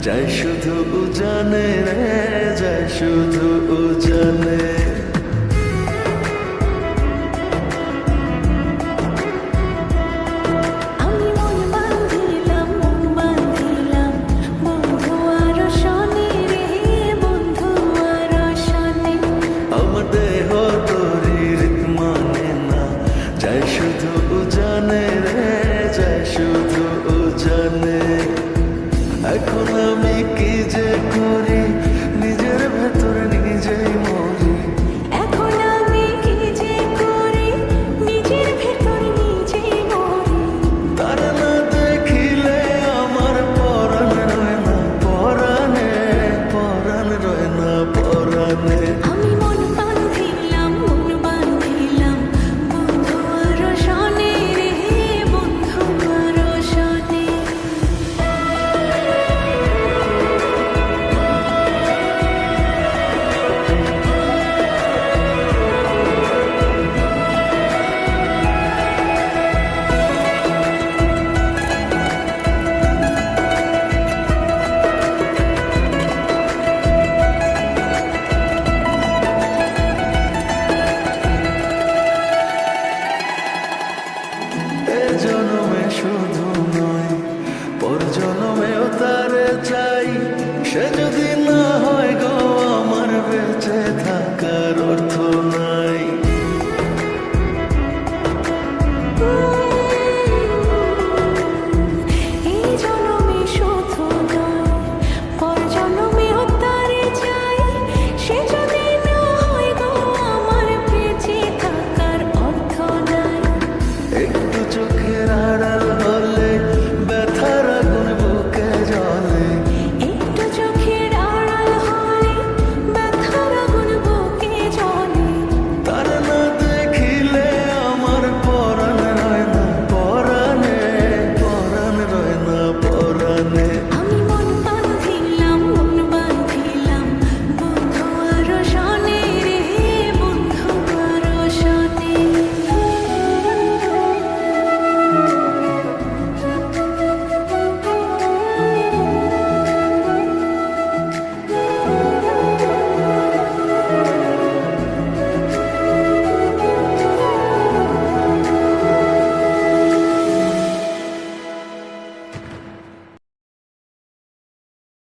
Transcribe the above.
যায় শুধু জানে রে, যায় শুধু জানে। আমি মন বাঁধিলাম বন্ধু আর শনি রে, বন্ধু আর শনি। আমার দেহ তোর মানে না, যায় শুধু জানে রে, যায় শুধু জানে। এখন আমি কি যে করি, নিজের ভেতর নিজেই মরি। এখন আমি কি যে করি, নিজের ভেতর নিজেই মরি। তার না দেখিলে আমার পরাণ রয় না পরাণে, পরাণ রয় না পরাণে। আমি মন বাঁধিলাম বন্ধু আর শনি রে, বন্ধু আর শনি। এ জনমে শুধু নয়, পর জনমেও তারে চাই। সে